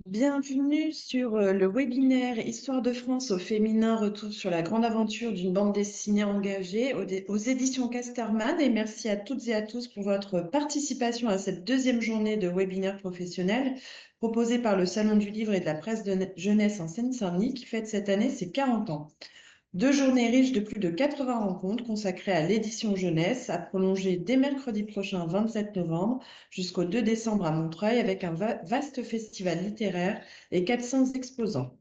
Bienvenue sur le webinaire Histoire de France au féminin, retour sur la grande aventure d'une bande dessinée engagée aux éditions Casterman. Et merci à toutes et à tous pour votre participation à cette deuxième journée de webinaire professionnel proposée par le Salon du Livre et de la Presse de Jeunesse en Seine-Saint-Denis qui fête cette année ses 40 ans. Deux journées riches de plus de 80 rencontres consacrées à l'édition jeunesse, à prolonger dès mercredi prochain 27 novembre jusqu'au 2 décembre à Montreuil avec un vaste festival littéraire et 400 exposants.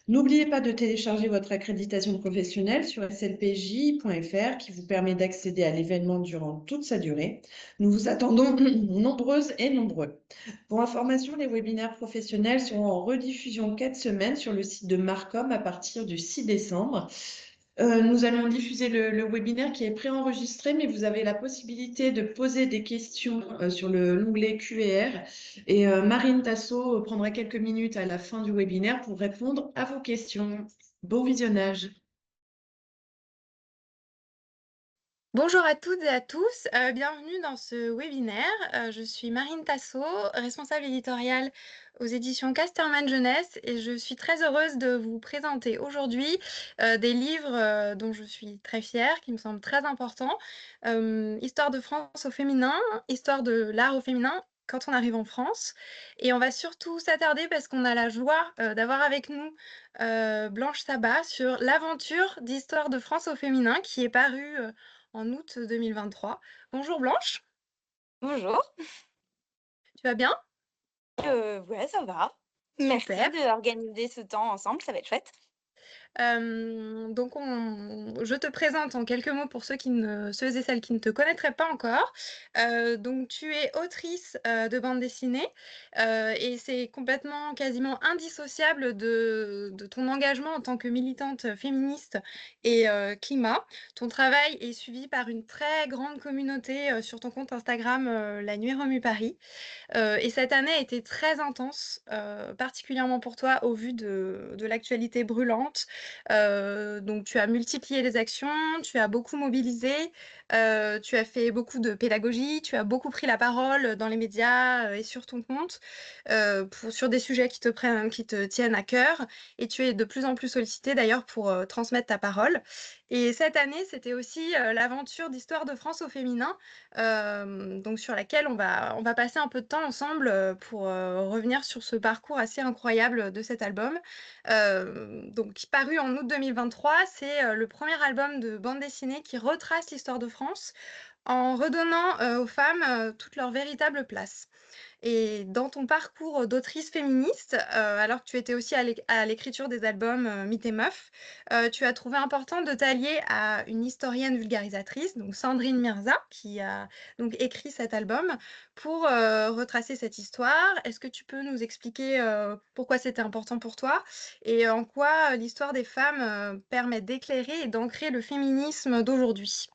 N'oubliez pas de télécharger votre accréditation professionnelle sur slpj.fr qui vous permet d'accéder à l'événement durant toute sa durée. Nous vous attendons nombreuses et nombreux. Pour information, les webinaires professionnels seront en rediffusion 4 semaines sur le site de Marcom à partir du 6 décembre. Nous allons diffuser le webinaire qui est préenregistré, mais vous avez la possibilité de poser des questions sur l'onglet Q&R. Et Marine Tasso prendra quelques minutes à la fin du webinaire pour répondre à vos questions. Bon visionnage. Bonjour à toutes et à tous, bienvenue dans ce webinaire. Je suis Marine Tasso, responsable éditoriale aux éditions Casterman Jeunesse et je suis très heureuse de vous présenter aujourd'hui des livres dont je suis très fière, qui me semblent très importants. Histoire de France au féminin, Histoire de l'art au féminin quand on arrive en France. Et on va surtout s'attarder parce qu'on a la joie d'avoir avec nous Blanche Sabat sur l'aventure d'Histoire de France au féminin qui est parue en août 2023. Bonjour Blanche, Bonjour, tu vas bien? ouais, ça va. Super. Merci d'organiser ce temps ensemble, ça va être chouette. Je te présente en quelques mots pour ceux et celles qui ne te connaîtraient pas encore. Donc tu es autrice de bande dessinée et c'est complètement, quasiment indissociable de ton engagement en tant que militante féministe et climat. Ton travail est suivi par une très grande communauté sur ton compte Instagram La Nuit Remue Paris. Et cette année a été très intense, particulièrement pour toi au vu de l'actualité brûlante. Donc tu as multiplié les actions, tu as beaucoup mobilisé, tu as fait beaucoup de pédagogie, tu as beaucoup pris la parole dans les médias, et sur ton compte, sur des sujets qui te tiennent à cœur et tu es de plus en plus sollicitée d'ailleurs pour, transmettre ta parole. Et cette année, c'était aussi, l'aventure d'Histoire de France au féminin, donc sur laquelle on va passer un peu de temps ensemble, pour, revenir sur ce parcours assez incroyable de cet album. Donc paru en août 2023, c'est, le premier album de bande dessinée qui retrace l'histoire de France en redonnant, aux femmes, toute leur véritable place. Et dans ton parcours d'autrice féministe, alors que tu étais aussi à l'écriture des albums, Mythes et Meufs, tu as trouvé important de t'allier à une historienne vulgarisatrice, donc Sandrine Mirza, qui a donc écrit cet album pour, retracer cette histoire. Est-ce que tu peux nous expliquer, pourquoi c'était important pour toi et en quoi l'histoire des femmes, permet d'éclairer et d'ancrer le féminisme d'aujourd'hui?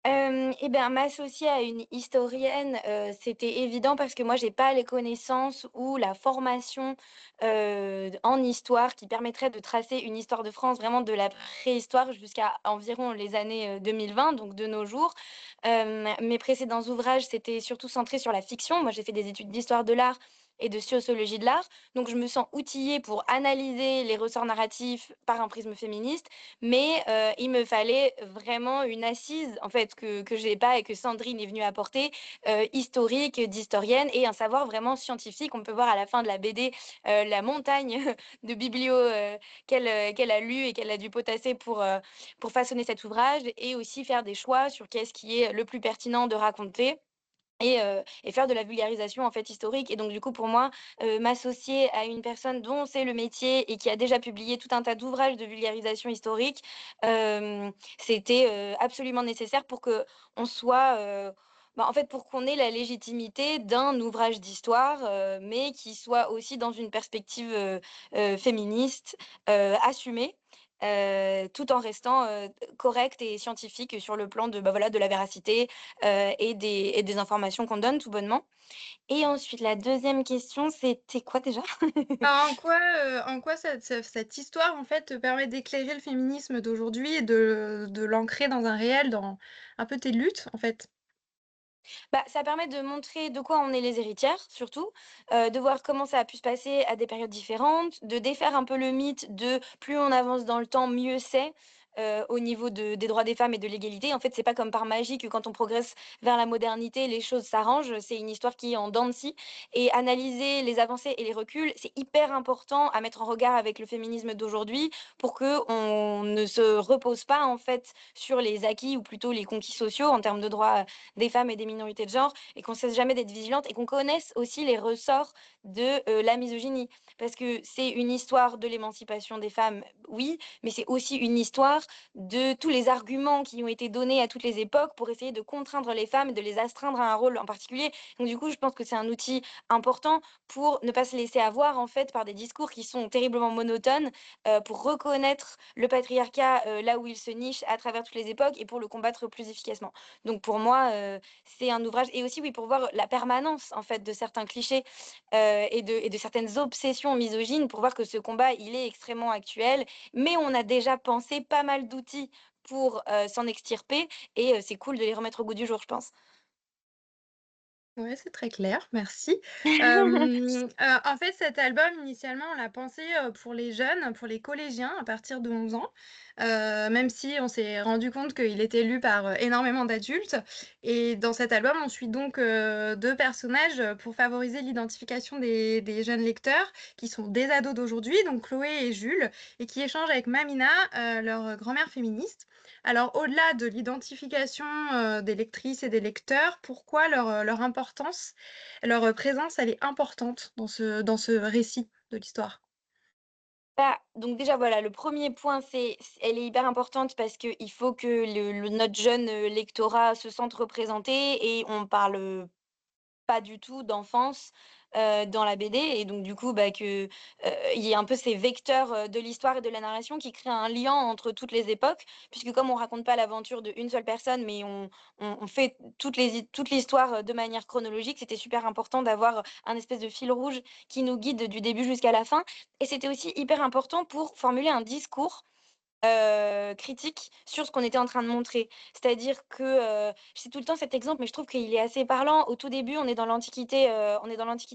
Et ben, m'associer à une historienne, c'était évident parce que moi j'ai pas les connaissances ou la formation, en histoire qui permettrait de tracer une histoire de France vraiment de la préhistoire jusqu'à environ les années, 2020, donc de nos jours. Mes précédents ouvrages, c'était surtout centré sur la fiction. Moi, j'ai fait des études d'histoire de l'art et de sociologie de l'art, donc je me sens outillée pour analyser les ressorts narratifs par un prisme féministe, mais il me fallait vraiment une assise, en fait, que j'ai pas et que Sandrine est venue apporter, historique, d'historienne et un savoir vraiment scientifique. On peut voir à la fin de la BD, la montagne de biblios, qu'elle a lu et qu'elle a dû potasser pour façonner cet ouvrage et aussi faire des choix sur qu'est-ce qui est le plus pertinent de raconter et faire de la vulgarisation, en fait, historique et donc du coup, pour moi, m'associer à une personne dont c'est le métier et qui a déjà publié tout un tas d'ouvrages de vulgarisation historique, c'était, absolument nécessaire pour qu'on soit, bah, en fait, pour qu'on ait la légitimité d'un ouvrage d'histoire, mais qui soit aussi dans une perspective, féministe, assumée, tout en restant, correcte et scientifique sur le plan de, bah, voilà, de la véracité, et des informations qu'on donne tout bonnement. Et ensuite la deuxième question, c'était quoi déjà? En quoi cette histoire, en fait, te permet d'éclairer le féminisme d'aujourd'hui et de l'ancrer dans un réel, dans un peu tes luttes, en fait? Bah, ça permet de montrer de quoi on est les héritières, surtout, de voir comment ça a pu se passer à des périodes différentes, de défaire un peu le mythe de plus on avance dans le temps, mieux c'est, au niveau des droits des femmes et de l'égalité. En fait, c'est pas comme par magie que quand on progresse vers la modernité, les choses s'arrangent. C'est une histoire qui est en dents de scie et analyser les avancées et les reculs, c'est hyper important à mettre en regard avec le féminisme d'aujourd'hui pour que on ne se repose pas, en fait, sur les acquis ou plutôt les conquis sociaux en termes de droits des femmes et des minorités de genre et qu'on cesse jamais d'être vigilante et qu'on connaisse aussi les ressorts de la misogynie. Parce que c'est une histoire de l'émancipation des femmes, oui, mais c'est aussi une histoire de tous les arguments qui ont été donnés à toutes les époques pour essayer de contraindre les femmes et de les astreindre à un rôle en particulier. Donc du coup, je pense que c'est un outil important pour ne pas se laisser avoir en fait par des discours qui sont terriblement monotones, pour reconnaître le patriarcat là où il se niche à travers toutes les époques et pour le combattre plus efficacement. Donc pour moi, c'est un ouvrage et aussi, oui, pour voir la permanence, en fait, de certains clichés, et de certaines obsessions misogynes, pour voir que ce combat, il est extrêmement actuel, mais on a déjà pensé pas mal d'outils pour, s'en extirper et c'est cool de les remettre au goût du jour, je pense. Ouais, c'est très clair, merci. En fait, cet album, initialement, on l'a pensé, pour les jeunes, pour les collégiens à partir de 11 ans, même si on s'est rendu compte qu'il était lu par, énormément d'adultes et dans cet album, on suit donc, 2 personnages, pour favoriser l'identification des jeunes lecteurs qui sont des ados d'aujourd'hui, donc Chloé et Jules et qui échangent avec Mamina, leur grand-mère féministe. Alors, au-delà de l'identification, des lectrices et des lecteurs, pourquoi leur importance, leur, présence, elle est importante dans ce récit de l'histoire? Bah, donc déjà, voilà, le premier point, elle est hyper importante parce qu'il faut que notre jeune, lectorat se sente représenté et on parle pas du tout d'enfance, dans la BD et donc du coup, bah, il y ait un peu ces vecteurs, de l'histoire et de la narration qui créent un lien entre toutes les époques. Puisque comme on raconte pas l'aventure d'une seule personne, mais on fait toute l'histoire, de manière chronologique, c'était super important d'avoir un espèce de fil rouge qui nous guide du début jusqu'à la fin et c'était aussi hyper important pour formuler un discours critique sur ce qu'on était en train de montrer. C'est-à-dire que, je cite tout le temps cet exemple, mais je trouve qu'il est assez parlant. Au tout début, on est dans l'Antiquité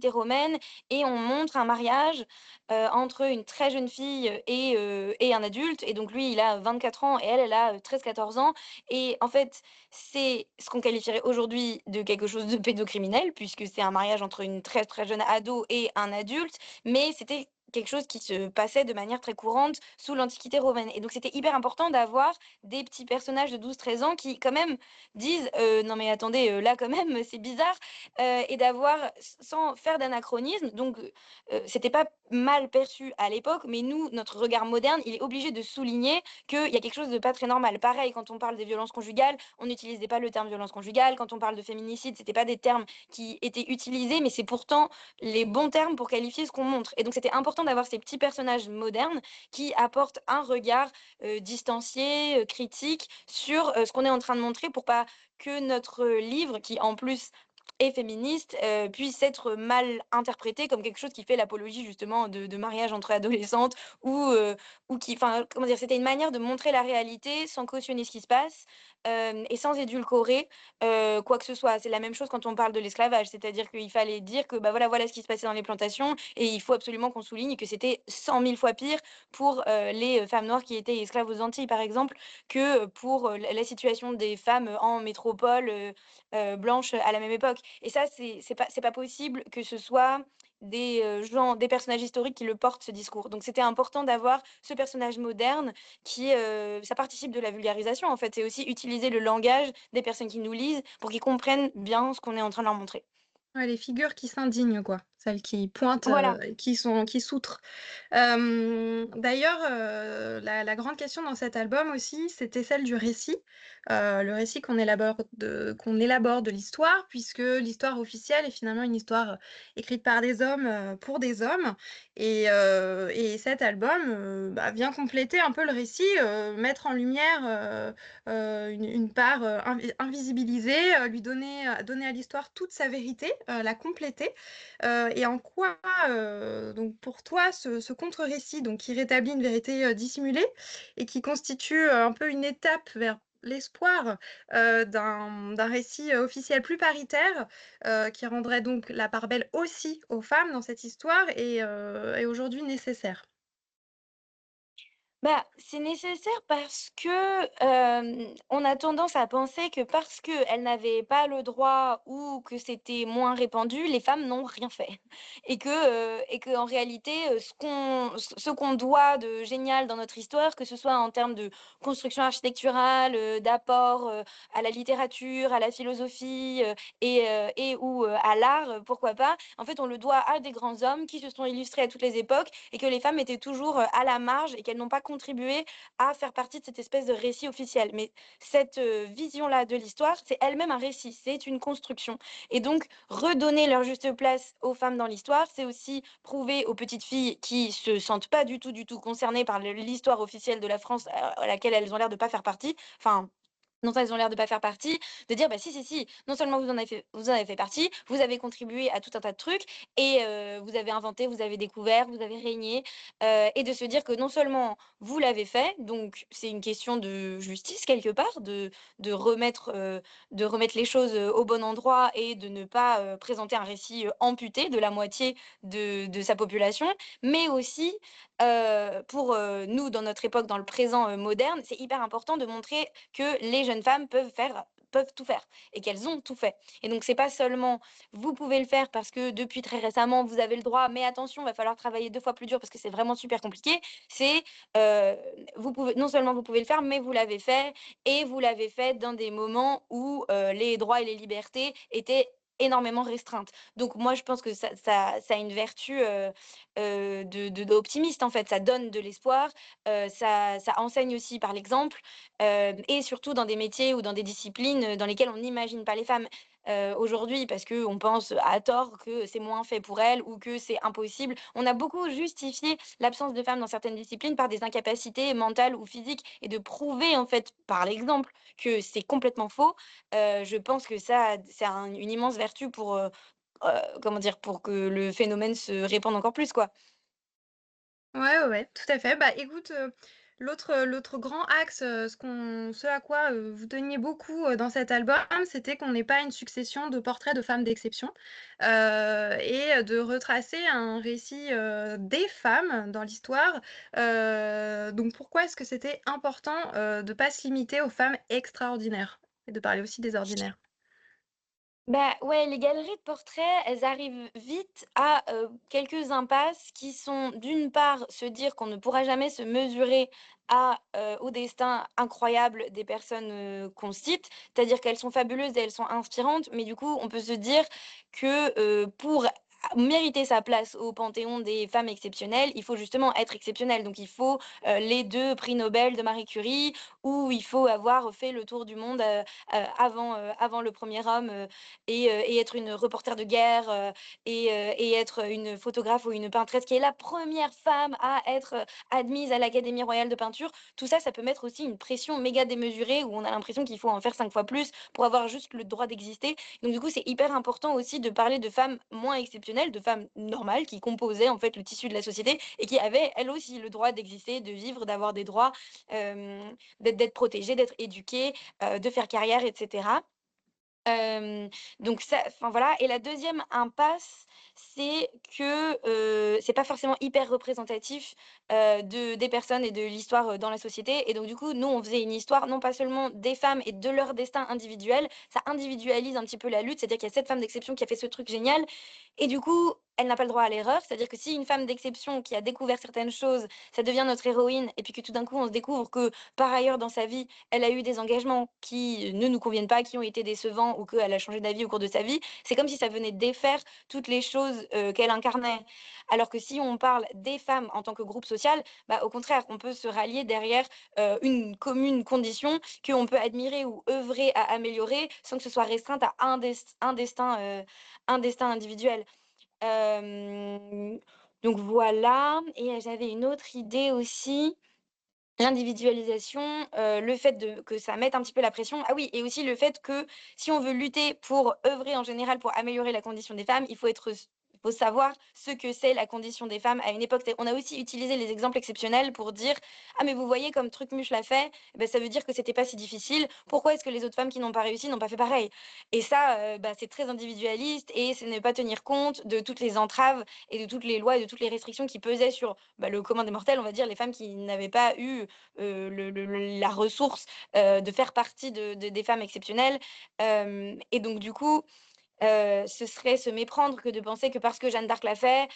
romaine et on montre un mariage, entre une très jeune fille et un adulte et donc lui, il a 24 ans et elle a, 13-14 ans et en fait, c'est ce qu'on qualifierait aujourd'hui de quelque chose de pédocriminel puisque c'est un mariage entre une très, très jeune ado et un adulte, mais c'était quelque chose qui se passait de manière très courante sous l'Antiquité romaine et donc c'était hyper important d'avoir des petits personnages de 12-13 ans qui quand même disent: «Non mais attendez, là quand même, c'est bizarre», et d'avoir sans faire d'anachronisme donc c'était pas mal perçu à l'époque, mais nous, notre regard moderne, il est obligé de souligner qu'il y a quelque chose de pas très normal. Pareil, quand on parle des violences conjugales, on n'utilisait pas le terme violence conjugale. Quand on parle de féminicide, c'était pas des termes qui étaient utilisés, mais c'est pourtant les bons termes pour qualifier ce qu'on montre et donc c'était important d'avoir ces petits personnages modernes qui apportent un regard, distancié, critique sur, ce qu'on est en train de montrer pour pas que notre livre qui en plus est féministe, puisse être mal interprété comme quelque chose qui fait l'apologie justement de mariage entre adolescentes ou qui enfin, comment dire? C'était une manière de montrer la réalité sans cautionner ce qui se passe, et sans édulcorer, quoi que ce soit. C'est la même chose quand on parle de l'esclavage, c'est-à-dire qu'il fallait dire que, bah, voilà ce qui se passait dans les plantations et il faut absolument qu'on souligne que c'était 100 000 fois pire pour, les, femmes noires qui étaient esclaves aux Antilles, par exemple, que, pour, la situation des femmes, en métropole, blanches, à la même époque et ça, c'est pas possible que ce soit des personnages historiques qui le portent, ce discours. Donc c'était important d'avoir ce personnage moderne qui, ça participe de la vulgarisation, en fait. C'est aussi utiliser le langage des personnes qui nous lisent pour qu'ils comprennent bien ce qu'on est en train de leur montrer. Ouais, les figures qui s'indignent, quoi, celles qui pointent, Voilà. et qui s'outrent. D'ailleurs, la grande question dans cet album aussi, c'était celle du récit. Le récit qu'on élabore de l'histoire, puisque l'histoire officielle est finalement une histoire, écrite par des hommes, pour des hommes et cet album, bah, vient compléter un peu le récit, mettre en lumière, une part, invisibilisée, lui donner à l'histoire toute sa vérité, la compléter. Et en quoi, donc pour toi, ce contre-récit, donc qui rétablit une vérité, dissimulée et qui constitue, un peu une étape vers l'espoir d'un récit officiel plus paritaire, qui rendrait donc la part belle aussi aux femmes dans cette histoire et aujourd'hui nécessaire. Bah, c'est nécessaire parce que, on a tendance à penser que parce qu'elles n'avaient pas le droit ou que c'était moins répandu, les femmes n'ont rien fait et qu'en réalité, ce qu'on doit de génial dans notre histoire, que ce soit en termes de construction architecturale, d'apport, à la littérature, à la philosophie, et ou, à l'art, pourquoi pas. En fait, on le doit à des grands hommes qui se sont illustrés à toutes les époques et que les femmes étaient toujours, à la marge et qu'elles n'ont pas contribué à faire partie de cette espèce de récit officiel. Mais cette, vision-là de l'histoire, c'est elle-même un récit, c'est une construction et donc redonner leur juste place aux femmes dans l'histoire, c'est aussi prouver aux petites filles qui se sentent pas du tout concernées par l'histoire officielle de la France à laquelle elles ont l'air de pas faire partie, enfin dont elles ont l'air de pas faire partie, de dire: «Bah, si, si, si, non seulement vous en avez fait partie, vous avez contribué à tout un tas de trucs et vous avez inventé, vous avez découvert, vous avez régné», et de se dire que non seulement vous l'avez fait, donc c'est une question de justice quelque part, de remettre les choses, au bon endroit et de ne pas, présenter un récit, amputé de la moitié de sa population, mais aussi, pour, nous dans notre époque, dans le présent, moderne, c'est hyper important de montrer que les jeunes femmes peuvent tout faire et qu'elles ont tout fait et donc c'est pas seulement vous pouvez le faire parce que depuis très récemment vous avez le droit, mais attention, va falloir travailler 2 fois plus dur parce que c'est vraiment super compliqué. C'est, heu, vous pouvez non seulement vous pouvez le faire, mais vous l'avez fait et vous l'avez fait dans des moments où, les droits et les libertés étaient énormément restreintes. Donc moi je pense que ça a une vertu, d'optimiste en fait. Ça donne de l'espoir, ça enseigne aussi par l'exemple. Et surtout dans des métiers ou dans des disciplines, dans lesquelles on n'imagine pas les femmes, aujourd'hui parce qu'on pense à tort que c'est moins fait pour elles ou que c'est impossible. On a beaucoup justifié l'absence de femmes dans certaines disciplines par des incapacités mentales ou physiques et de prouver en fait par l'exemple que c'est complètement faux, je pense que ça c'est une immense vertu pour, comment dire? Pour que le phénomène se répande encore plus, quoi. Ouais, ouais, ouais, tout à fait. Bah, écoute, l'autre grand axe, ce à quoi, vous teniez beaucoup, dans cet album, c'était qu'on n'ait pas une succession de portraits de femmes d'exception, et de retracer un récit, des femmes dans l'histoire. Donc pourquoi est-ce que c'était important, de pas se limiter aux femmes extraordinaires et de parler aussi des ordinaires? Bah, ouais, les galeries de portraits, elles arrivent vite à, quelques impasses qui sont, d'une part, se dire qu'on ne pourra jamais se mesurer au destin incroyable des personnes, qu'on cite. C'est-à-dire qu'elles sont fabuleuses et elles sont inspirantes, mais du coup, on peut se dire que, pour mériter sa place au panthéon des femmes exceptionnelles, il faut justement être exceptionnel. Donc il faut, les 2 prix Nobel de Marie Curie ou il faut avoir fait le tour du monde, avant le premier homme, et être une reporter de guerre, et être une photographe ou une peintresse qui est la première femme à être, admise à l'Académie royale de peinture. Tout ça, ça peut mettre aussi une pression méga démesurée où on a l'impression qu'il faut en faire 5 fois plus pour avoir juste le droit d'exister. Donc du coup, c'est hyper important aussi de parler de femmes moins exceptionnelles, de femmes normales qui composaient en fait le tissu de la société et qui avaient elles aussi le droit d'exister, de vivre, d'avoir des droits, d'être protégées, d'être éduquées, de faire carrière et cetera. Hem, donc ça enfin voilà et la deuxième impasse, c'est que, c'est pas forcément hyper représentatif, des personnes et de l'histoire, dans la société et donc du coup, nous, on faisait une histoire non pas seulement des femmes et de leur destin individuel, ça individualise un petit peu la lutte, c'est-à-dire qu'il y a cette femme d'exception qui a fait ce truc génial et du coup, elle n'a pas le droit à l'erreur. C'est-à-dire que si une femme d'exception qui a découvert certaines choses, ça devient notre héroïne et puis que tout d'un coup, on se découvre que, par ailleurs dans sa vie, elle a eu des engagements qui ne nous conviennent pas, qui ont été décevants ou qu'elle a changé d'avis au cours de sa vie. C'est comme si ça venait défaire toutes les choses, qu'elle incarnait. Alors que si on parle des femmes en tant que groupe social, bah, au contraire, on peut se rallier derrière, une commune condition qu'on peut admirer ou œuvrer à améliorer sans que ce soit restreinte à un destin individuel. Hem, donc voilà et j'avais une autre idée aussi. L'individualisation, le fait que ça mette un petit peu la pression. Ah oui et aussi le fait que si on veut lutter pour œuvrer en général pour améliorer la condition des femmes, il faut faut savoir ce que c'est la condition des femmes à une époque. On a aussi utilisé les exemples exceptionnels pour dire: «Ah mais vous voyez comme Trucmuche l'a fait, eh ça veut dire que c'était pas si difficile. Pourquoi est-ce que les autres femmes qui n'ont pas réussi n'ont pas fait pareil?» Et ça, c'est très individualiste et ce n'est pas tenir compte de toutes les entraves et de toutes les lois et de toutes les restrictions qui pesaient sur, le commun des mortels, on va dire, les femmes qui n'avaient pas eu, la ressource, de faire partie des femmes exceptionnelles. Et donc du coup, ce serait se méprendre que de penser que parce que Jeanne d'Arc l'a fait,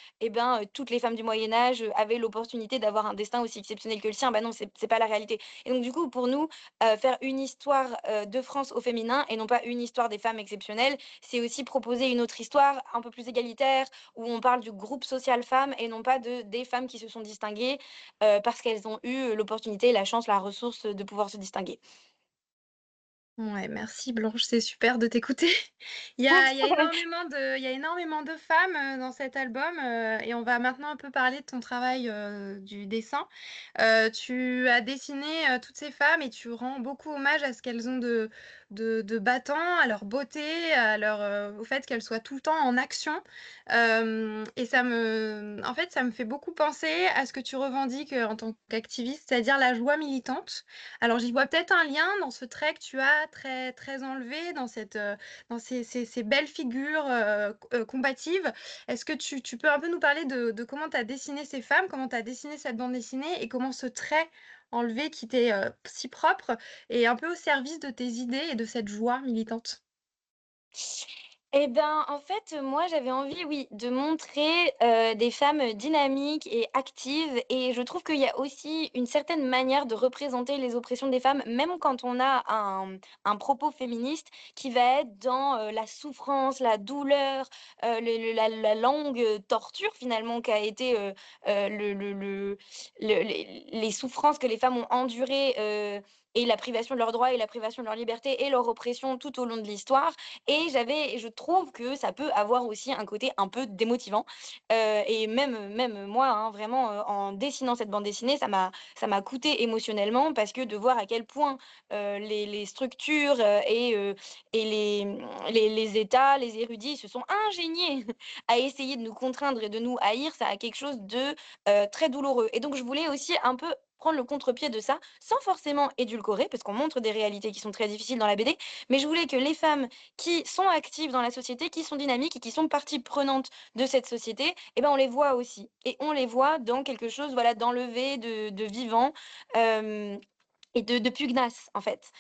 toutes les femmes du Moyen Âge, avaient l'opportunité d'avoir un destin aussi exceptionnel que le sien. Bah non, c'est pas la réalité. Et donc du coup, pour nous, faire une histoire, de France au féminin et non pas une histoire des femmes exceptionnelles, c'est aussi proposer une autre histoire un peu plus égalitaire, où on parle du groupe social femmes et non pas des femmes qui se sont distinguées, parce qu'elles ont eu l'opportunité, la chance, la ressource, de pouvoir se distinguer. Ouais, merci Blanche, c'est super de t'écouter. Il y a énormément de femmes dans cet album et on va maintenant un peu parler de ton travail du dessin. Tu as dessiné toutes ces femmes et tu rends beaucoup hommage à ce qu'elles ont de battant, à leur beauté, au fait qu'elles soient tout le temps en action. Et en fait, ça me fait beaucoup penser à ce que tu revendiques en tant qu'activiste, c'est-à-dire la joie militante. Alors, j'y vois peut-être un lien dans ce trait que tu as très, très enlevé, dans ces belles figures combatives. Est-ce que tu peux un peu nous parler de comment tu as dessiné ces femmes, comment tu as dessiné cette bande dessinée et comment ce trait enlevé qui t'est si propre est un peu au service de tes idées et de cette joie militante? En fait, moi, j'avais envie, oui, de montrer, des femmes, dynamiques et actives et je trouve qu'il y a aussi une certaine manière de représenter les oppressions des femmes, même quand on a un propos féministe qui va être dans, la souffrance, la douleur, la longue, torture finalement qu'a été, les souffrances que les femmes ont endurées, et la privation de leurs droits et la privation de leur liberté et leur oppression tout au long de l'histoire. Et je trouve que ça peut avoir aussi un côté un peu démotivant, et même moi, hein, vraiment, en dessinant cette bande dessinée, ça m'a coûté émotionnellement parce que de voir à quel point, les structures, et les États, les érudits se sont ingéniés à essayer de nous contraindre et de nous haïr, ça a quelque chose de, très douloureux. Et donc je voulais aussi un peu prendre le contre-pied de ça, sans forcément édulcorer, parce qu'on montre des réalités qui sont très difficiles dans la BD, mais je voulais que les femmes qui sont actives dans la société, qui sont dynamiques et qui sont partie prenante de cette société, on les voit aussi et on les voit dans quelque chose, voilà, d'enlevé, de vivant, hem et de pugnace, en fait.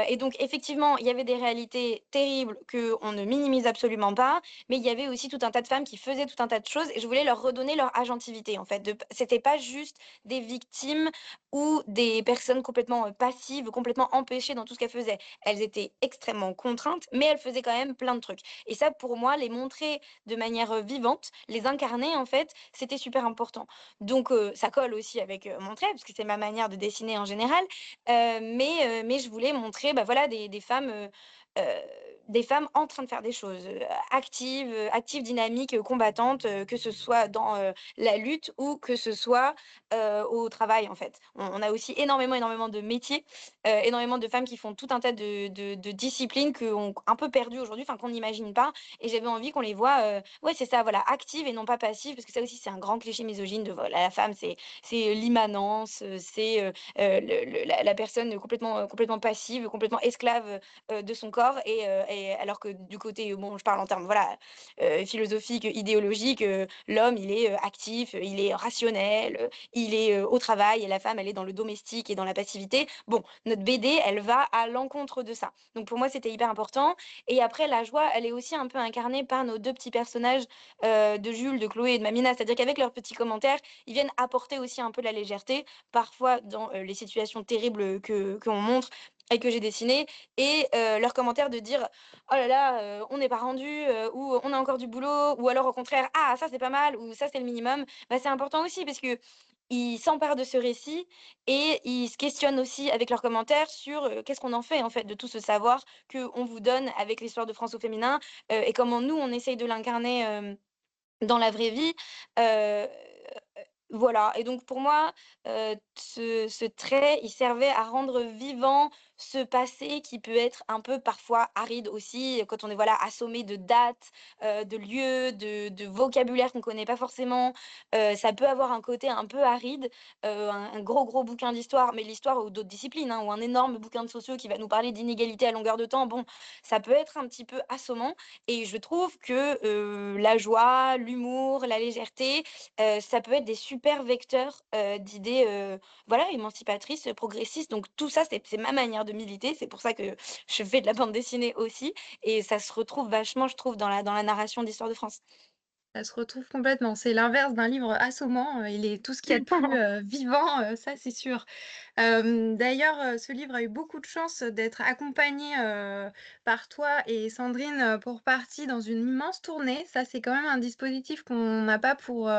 Et donc effectivement, il y avait des réalités terribles qu'on ne minimise absolument pas, mais il y avait aussi tout un tas de femmes qui faisaient tout un tas de choses et je voulais leur redonner leur agentivité, en fait. C'était pas juste des victimes ou des personnes complètement, passives, complètement empêchées dans tout ce qu'elles faisaient. Elles étaient extrêmement contraintes, mais elles faisaient quand même plein de trucs. Et ça, pour moi, les montrer de manière, vivante, les incarner, en fait, c'était super important. Donc ça colle aussi avec, mon trait, parce que c'est ma manière de dessiner en général. Mais je voulais montrer, bah, voilà, heu, des femmes en train de faire des choses, actives, dynamiques, combattantes, que ce soit dans, la lutte ou que ce soit, au travail, en fait. On a aussi énormément de métiers, énormément de femmes qui font tout un tas de disciplines qu'on un peu perdues aujourd'hui, enfin qu'on n'imagine pas et j'avais envie qu'on les voit, ouais, c'est ça, voilà, actives et non pas passives parce que ça aussi, c'est un grand cliché misogyne de voilà, la femme, c'est l'immanence, la personne complètement passive, complètement esclave, de son corps et alors que du côté, bon, je parle en termes, voilà, philosophiques, idéologiques, l'homme, il est, actif, il est rationnel, il est, au travail et la femme, elle est dans le domestique et dans la passivité. Bon, notre BD, elle va à l'encontre de ça. Donc pour moi, c'était hyper important et après la joie, elle est aussi un peu incarnée par nos 2 petits personnages, de Jules, de Chloé et de Mamina. C'est-à-dire qu'avec leurs petits commentaires, ils viennent apporter aussi un peu de la légèreté parfois dans, les situations terribles que qu'on montre et que j'ai dessinées et leurs commentaires de dire: «Oh là là, on n'est pas rendu», ou «On a encore du boulot» ou alors au contraire: «Ah ça c'est pas mal» ou «Ça c'est le minimum». Bah, c'est important aussi parce qu'ils s'emparent de ce récit et ils se questionnent aussi avec leurs commentaires sur, qu'est-ce qu'on en fait, en fait, de tout ce savoir qu'on vous donne avec l'histoire de France au féminin, et comment nous on essaye de l'incarner, dans la vraie vie. Heu voilà et donc pour moi, ce trait, il servait à rendre vivant ce passé qui peut être un peu parfois aride aussi, quand on est, voilà, assommé de dates, de lieux, de vocabulaire qu'on connaît pas forcément. Ça peut avoir un côté un peu aride, un gros, gros bouquin d'histoire, mais l'histoire ou d'autres disciplines, hein, ou un énorme bouquin de sociaux qui va nous parler d'inégalités à longueur de temps, bon, ça peut être un petit peu assommant et je trouve que, la joie, l'humour, la légèreté, ça peut être des super vecteurs, d'idées, voilà, émancipatrices, progressistes. Donc tout ça, c'est ma manière de militer. C'est pour ça que je fais de la bande dessinée aussi et ça se retrouve vachement, je trouve, dans la narration d'Histoire de France. Ça se retrouve complètement. C'est l'inverse d'un livre assommant, il est tout ce qu'il y a de plus, vivant, ça c'est sûr. D'ailleurs, ce livre a eu beaucoup de chance d'être accompagné, par toi et Sandrine, pour partie dans une immense tournée. Ça, c'est quand même un dispositif qu'on n'a pas pour,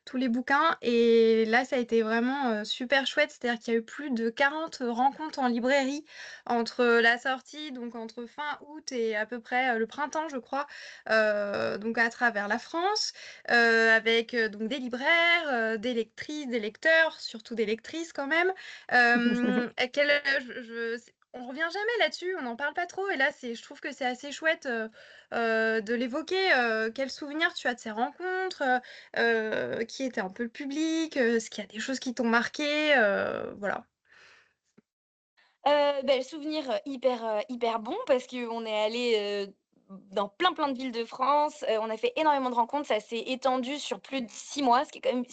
tous les bouquins et là, ça a été vraiment, super chouette. C'est-à-dire qu'il y a eu plus de 40 rencontres en librairie entre la sortie, donc entre fin août et à peu près, le printemps, je crois, donc à travers la France, avec, donc des libraires, des lectrices, des lecteurs, surtout des lectrices quand même. À quel je c'est on revient jamais là-dessus, on n'en parle pas trop et là, c'est je trouve que c'est assez chouette, de l'évoquer, quels souvenirs tu as de ces rencontres? Qui était un peu le public? Est-ce qu'il y a des choses qui t'ont marqué? Voilà. Le souvenir, hyper bon parce qu'on est allé dans plein, plein de villes de France, on a fait énormément de rencontres, ça s'est étendu sur plus de 6 mois, ce qui est quand même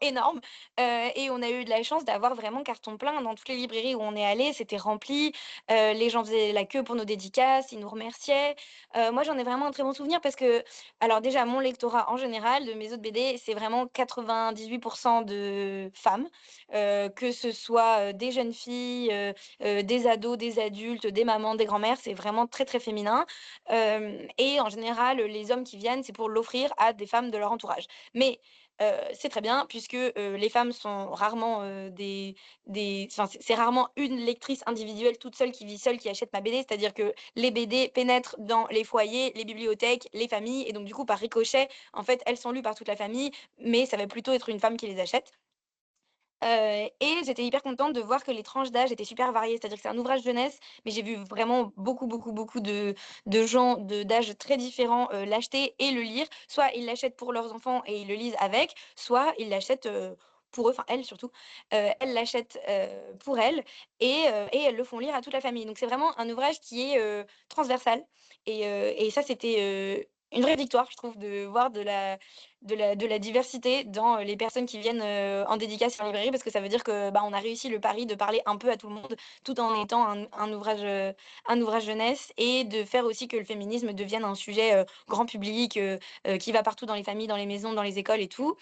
énorme, et on a eu de la chance d'avoir vraiment carton plein dans toutes les librairies où on est allé, c'était rempli, les gens faisaient la queue pour nos dédicaces, ils nous remerciaient. Moi, j'en ai vraiment un très bon souvenir parce que alors déjà, mon lectorat en général de mes autres BD, c'est vraiment 98 de femmes, que ce soit, des jeunes filles, des ados, des adultes, des mamans, des grands-mères, c'est vraiment très, très féminin. Et en général, les hommes qui viennent, c'est pour l'offrir à des femmes de leur entourage. Mais c'est très bien puisque, les femmes sont rarement, des enfin, c'est rarement une lectrice individuelle toute seule qui vit seule qui achète ma BD. C'est-à-dire que les BD pénètrent dans les foyers, les bibliothèques, les familles et donc du coup, par ricochet, en fait, elles sont lues par toute la famille, mais ça va plutôt être une femme qui les achète. Et j'étais hyper contente de voir que les tranches d'âge étaient super variées. C'est-à-dire que c'est un ouvrage jeunesse, mais j'ai vu vraiment beaucoup, beaucoup, beaucoup de gens d'âges très différents, l'acheter et le lire. Soit ils l'achètent pour leurs enfants et ils le lisent avec, soit ils l'achètent, pour eux, enfin elles surtout, elles l'achètent, pour elles et elles le font lire à toute la famille. Donc c'est vraiment un ouvrage qui est, transversal et ça c'était, une vraie victoire je trouve de voir de la diversité dans, les personnes qui viennent, en dédicace en librairie parce que ça veut dire que, bah, on a réussi le pari de parler un peu à tout le monde, tout en étant un ouvrage jeunesse et de faire aussi que le féminisme devienne un sujet, grand public, qui va partout dans les familles, dans les maisons, dans les écoles et tout.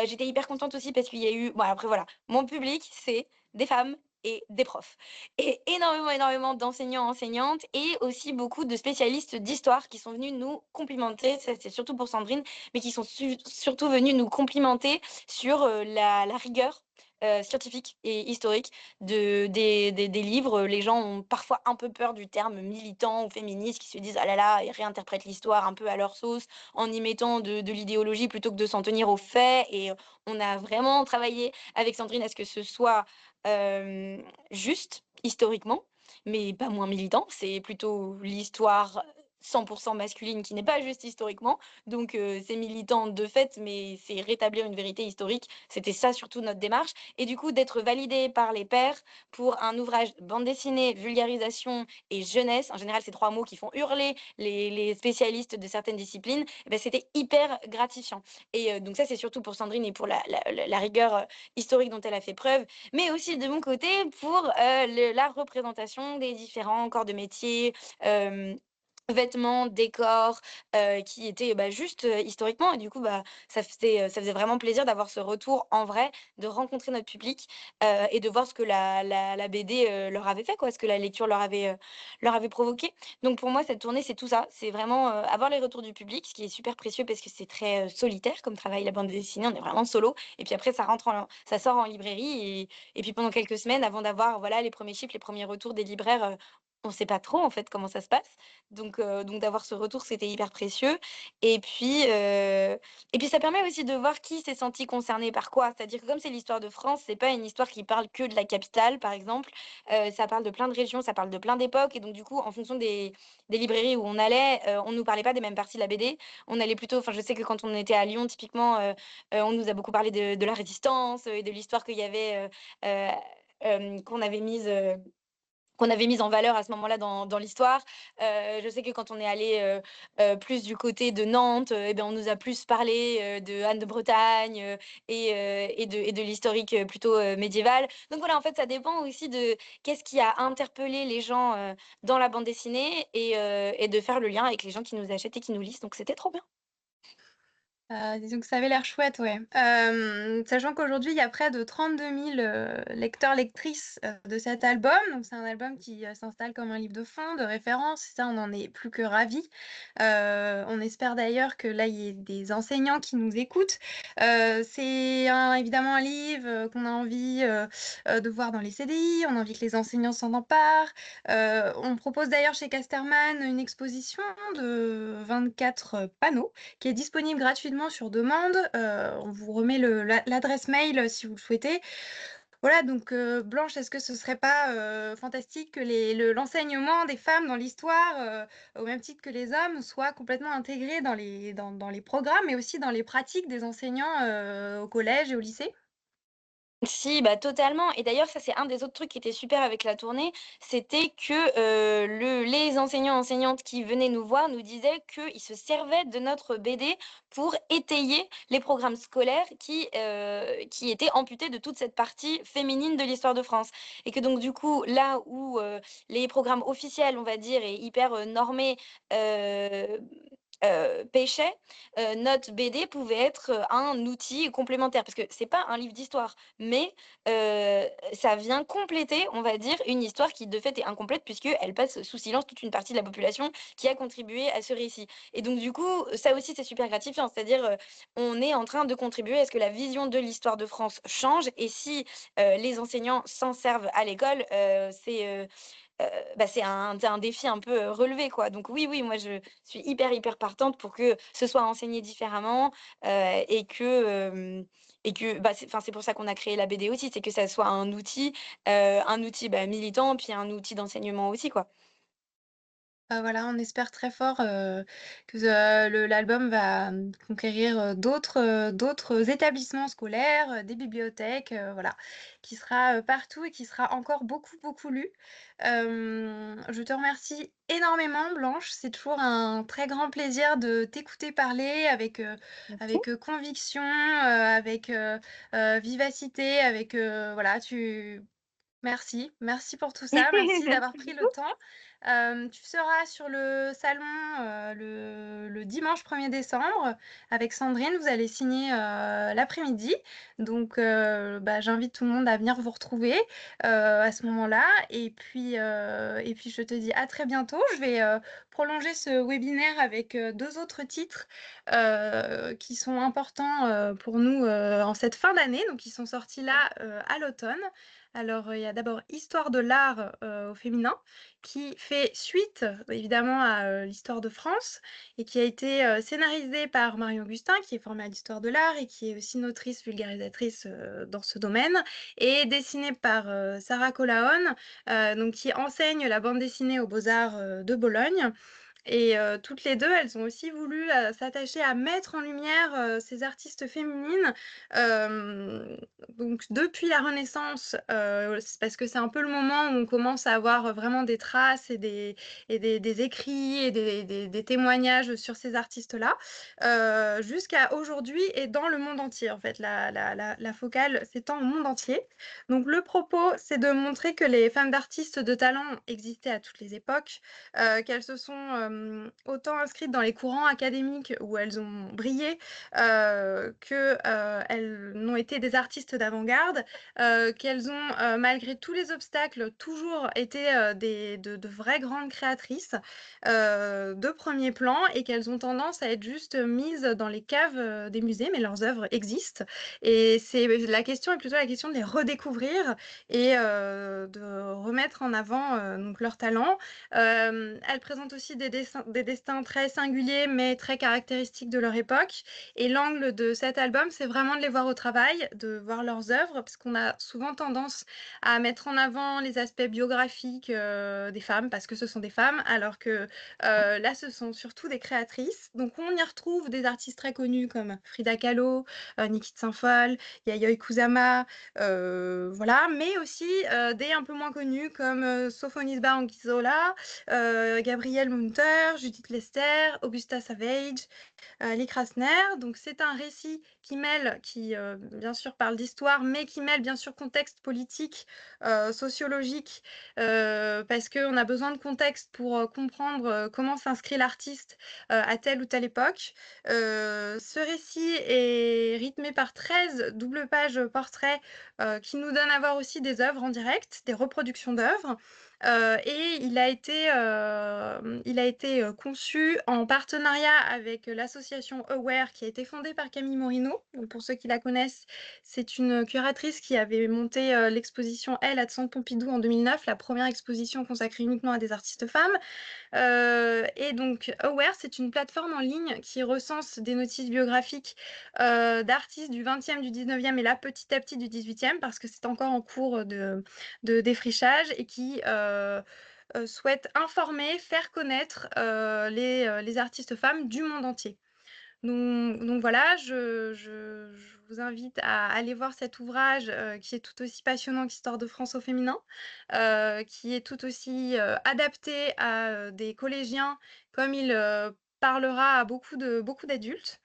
J'étais hyper contente aussi parce qu'il y a eu bon après voilà, mon public, c'est des femmes et des profs et énormément, énormément d'enseignants, enseignantes et aussi beaucoup de spécialistes d'histoire qui sont venus nous complimenter. Ça, c'est surtout pour Sandrine, mais qui sont surtout venus nous complimenter sur la rigueur scientifique et historique des livres. Les gens ont parfois un peu peur du terme militant ou féministe, qui se disent ah là là, ils réinterprètent l'histoire un peu à leur sauce en y mettant de l'idéologie plutôt que de s'en tenir aux faits. Et on a vraiment travaillé avec Sandrine à ce que ce soit juste historiquement, mais pas moins militant. C'est plutôt l'histoire 100% masculine qui n'est pas juste historiquement. Donc, c'est militant de fait, mais c'est rétablir une vérité historique. C'était ça surtout notre démarche. Et du coup, d'être validé par les pairs pour un ouvrage bande dessinée, vulgarisation et jeunesse, en général, c'est 3 mots qui font hurler les spécialistes de certaines disciplines, eh ben, c'était hyper gratifiant. Et donc ça, c'est surtout pour Sandrine et pour la rigueur historique dont elle a fait preuve, mais aussi de mon côté pour la représentation des différents corps de métier, vêtements, décors, qui étaient, bah, juste, historiquement et du coup, bah, ça faisait vraiment plaisir d'avoir ce retour en vrai, de rencontrer notre public, et de voir ce que la BD, leur avait fait quoi, ce que la lecture leur avait provoqué. Donc pour moi, cette tournée, c'est tout ça. C'est vraiment, avoir les retours du public, ce qui est super précieux parce que c'est très, solitaire comme travail, la bande dessinée, on est vraiment solo et puis après ça sort en librairie et puis pendant quelques semaines avant d'avoir, voilà, les premiers chiffres, les premiers retours des libraires, on sait pas trop en fait comment ça se passe. Donc d'avoir ce retour, c'était hyper précieux et puis ça permet aussi de voir qui s'est senti concerné par quoi. C'est-à-dire que comme c'est l'histoire de France, c'est pas une histoire qui parle que de la capitale, par exemple. Ça parle de plein de régions, ça parle de plein d'époques et donc du coup, en fonction des librairies où on allait, on nous parlait pas des mêmes parties de la BD. On allait plutôt enfin, je sais que quand on était à Lyon, typiquement, on nous a beaucoup parlé de la Résistance, et de l'histoire qu'il y avait, heu, qu'on avait mise en valeur à ce moment-là dans l'histoire. Je sais que quand on est allé, plus du côté de Nantes, et ben, on nous a plus parlé, de Anne de Bretagne, et de l'historique, plutôt, médiéval. Donc voilà, en fait, ça dépend aussi de qu'est-ce qui a interpellé les gens, dans la bande dessinée et de faire le lien avec les gens qui nous achètent et qui nous lisent, donc c'était trop bien. Disons que ça avait l'air chouette, ouais. Sachant qu'aujourd'hui, il y a près de 32 000 lecteurs, lectrices de cet album. Donc, c'est un album qui s'installe comme un livre de fond, de référence. Et ça, on en est plus que ravis. On espère d'ailleurs que là, il y ait des enseignants qui nous écoutent. Évidemment un livre qu'on a envie de voir dans les CDI. On a envie que les enseignants s'en emparent. On propose d'ailleurs chez Casterman une exposition de 24 panneaux qui est disponible gratuitement sur demande. On vous remet l'adresse mail si vous le souhaitez. Voilà, donc Blanche, est-ce que ce serait pas fantastique que l'enseignement des femmes dans l'histoire, au même titre que les hommes, soit complètement intégré dans les programmes, mais aussi dans les pratiques des enseignants au collège et au lycée? Si, bah, totalement et d'ailleurs ça c'est un des autres trucs qui était super avec la tournée, c'était que, les enseignants, enseignantes qui venaient nous voir nous disaient qu'ils se servaient de notre BD pour étayer les programmes scolaires qui étaient amputés de toute cette partie féminine de l'histoire de France et que donc du coup, là où, les programmes officiels, on va dire et hyper, normés, heu pêchaient, notre BD pouvait être, un outil complémentaire. Parce que c'est pas un livre d'histoire, mais ça vient compléter, on va dire, une histoire qui de fait est incomplète puisqu'elle passe sous silence toute une partie de la population qui a contribué à ce récit. Et donc du coup, ça aussi c'est super gratifiant. C'est-à-dire, on est en train de contribuer à ce que la vision de l'histoire de France change et si, les enseignants s'en servent à l'école, bah, c'est un défi un peu, relevé, quoi. Donc oui, oui, moi je suis hyper, hyper partante pour que ce soit enseigné différemment, et que bah, c'est pour ça qu'on a créé la BD aussi, c'est que ça soit un outil, bah, militant, puis un outil d'enseignement aussi, quoi. Voilà, on espère très fort, que l'album va, conquérir, d'autres établissements scolaires, des bibliothèques, voilà, qui sera, partout et qui sera encore beaucoup, beaucoup lu. Je te remercie énormément Blanche, c'est toujours un très grand plaisir de t'écouter parler Merci. avec, conviction, avec, vivacité, avec, voilà, merci pour tout ça, merci d'avoir Merci pris le beaucoup. temps. Tu seras sur le salon, le dimanche 1er décembre avec Sandrine, vous allez signer, l'après-midi. Donc bah, j'invite tout le monde à venir vous retrouver, à ce moment-là et puis je te dis à très bientôt. Je vais, prolonger ce webinaire avec, 2 autres titres, qui sont importants, pour nous, en cette fin d'année. Donc ils sont sortis là, à l'automne. Alors, il y a d'abord Histoire de l'art, au féminin, qui fait suite, évidemment, à, l'Histoire de France et qui a été, scénarisé par Marion Augustin, qui est formée à l'Histoire de l'art et qui est aussi une autrice vulgarisatrice, dans ce domaine et dessiné par, Sarah Colaone, donc qui enseigne la bande dessinée aux Beaux-Arts, de Bologne et toutes les 2, elles ont aussi voulu, s'attacher à mettre en lumière, ces artistes féminines, hem, donc depuis la Renaissance, c'est parce que c'est un peu le moment où on commence à avoir vraiment des traces et des écrits et des témoignages sur ces artistes-là, jusqu'à aujourd'hui et dans le monde entier, en fait. La focale s'étend au monde entier. Donc le propos, c'est de montrer que les femmes d'artistes de talent existaient à toutes les époques, qu'elles se sont, autant inscrites dans les courants académiques où elles ont brillé, qu'elles n'ont été des artistes d'avant-garde, qu'elles ont, malgré tous les obstacles, toujours été, de vraies grandes créatrices, de premier plan et qu'elles ont tendance à être juste mises dans les caves, des musées, mais leurs œuvres existent et la question est plutôt la question de les redécouvrir et de remettre en avant, donc leur talent. Elles présentent aussi des destins très singuliers, mais très caractéristiques de leur époque et l'angle de cet album, c'est vraiment de les voir au travail, de voir leurs œuvres, parce qu'on a souvent tendance à mettre en avant les aspects biographiques, des femmes, parce que ce sont des femmes, alors que, là, ce sont surtout des créatrices. Donc on y retrouve des artistes très connus comme Frida Kahlo, Niki de Saint-Phalle, Yayoi Kusama, voilà, mais aussi, des un peu moins connus comme, Sophonisba Anguissola, Gabrielle Munter, Judith Lester, Augusta Savage, Lee Krasner. Donc c'est un récit qui bien sûr parle d'histoire, mais qui mêle bien sûr contexte politique, sociologique, parce qu'on a besoin de contexte pour comprendre comment s'inscrit l'artiste à telle ou telle époque. Ce récit est rythmé par 13 doubles pages portraits qui nous donnent à voir aussi des œuvres en direct, des reproductions d'œuvres. Et il a été conçu en partenariat avec l'association Aware qui a été fondée par Camille Morino. Donc, pour ceux qui la connaissent, c'est une curatrice qui avait monté l'exposition Elle à Centre Pompidou en 2009, la première exposition consacrée uniquement à des artistes femmes. Et donc Aware, c'est une plateforme en ligne qui recense des notices biographiques d'artistes du 20e, du 19e et là petit à petit du 18e parce que c'est encore en cours de défrichage et qui souhaite informer, faire connaître les artistes femmes du monde entier. Donc voilà, je vous invite à aller voir cet ouvrage qui est tout aussi passionnant qu'Histoire de France au féminin, qui est tout aussi adapté à des collégiens comme il parlera à beaucoup d'adultes.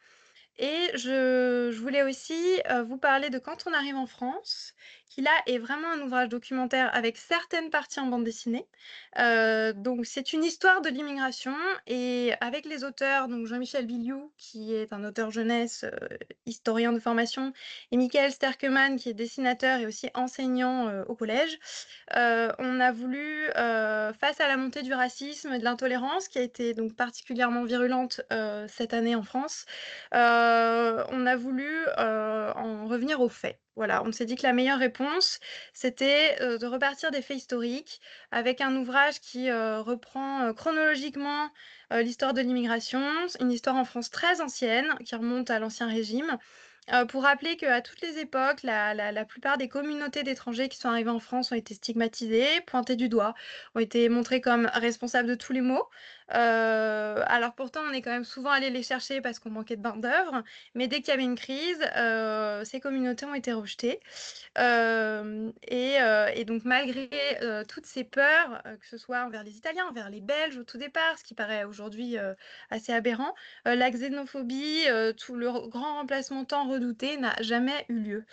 Et je voulais aussi vous parler de Quand on arrive en France, qui là est vraiment un ouvrage documentaire avec certaines parties en bande dessinée. Donc c'est une histoire de l'immigration et avec les auteurs, donc Jean-Michel Biliou, qui est un auteur jeunesse, historien de formation, et Michael Sterkeman, qui est dessinateur et aussi enseignant au collège. On a voulu, face à la montée du racisme et de l'intolérance, qui a été donc particulièrement virulente cette année en France, on a voulu en revenir aux faits. Voilà, on s'est dit que la meilleure réponse, c'était de repartir des faits historiques avec un ouvrage qui reprend chronologiquement l'histoire de l'immigration, une histoire en France très ancienne qui remonte à l'Ancien Régime. Pour rappeler qu'à toutes les époques, la plupart des communautés d'étrangers qui sont arrivés en France ont été stigmatisées, pointées du doigt, ont été montrées comme responsables de tous les maux. Alors pourtant, on est quand même souvent allé les chercher parce qu'on manquait de main-d'œuvre, mais dès qu'il y avait une crise, ces communautés ont été rejetées. Et donc malgré toutes ces peurs, que ce soit envers les Italiens, envers les Belges au tout départ, ce qui paraît aujourd'hui assez aberrant, la xénophobie, tout le grand remplacement tant redouté n'a jamais eu lieu.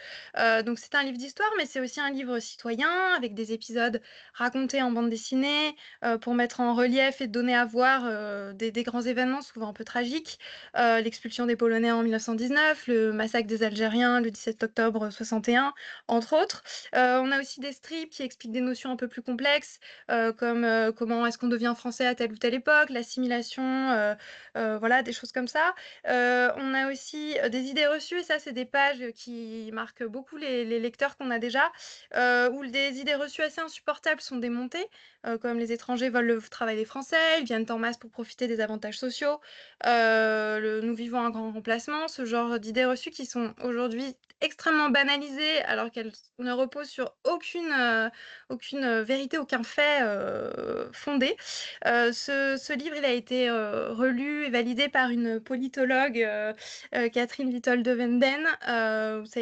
Donc c'est un livre d'histoire, mais c'est aussi un livre citoyen avec des épisodes racontés en bande dessinée pour mettre en relief et donner à voir des grands événements souvent un peu tragiques. L'expulsion des Polonais en 1919, le massacre des Algériens le 17 octobre 61, entre autres. On a aussi des strips qui expliquent des notions un peu plus complexes, comme comment est-ce qu'on devient français à telle ou telle époque, l'assimilation, voilà, des choses comme ça. On a aussi des idées reçues, et ça, c'est des pages qui marquent beaucoup les lecteurs qu'on a déjà, où des idées reçues assez insupportables sont démontées, comme les étrangers volent le travail des Français, ils viennent en masse pour profiter des avantages sociaux, nous vivons un grand remplacement, ce genre d'idées reçues qui sont aujourd'hui extrêmement banalisées alors qu'elles ne reposent sur aucune vérité, aucun fait fondé. Ce livre, il a été relu et validé par une politologue, Catherine Little de Venden. Ça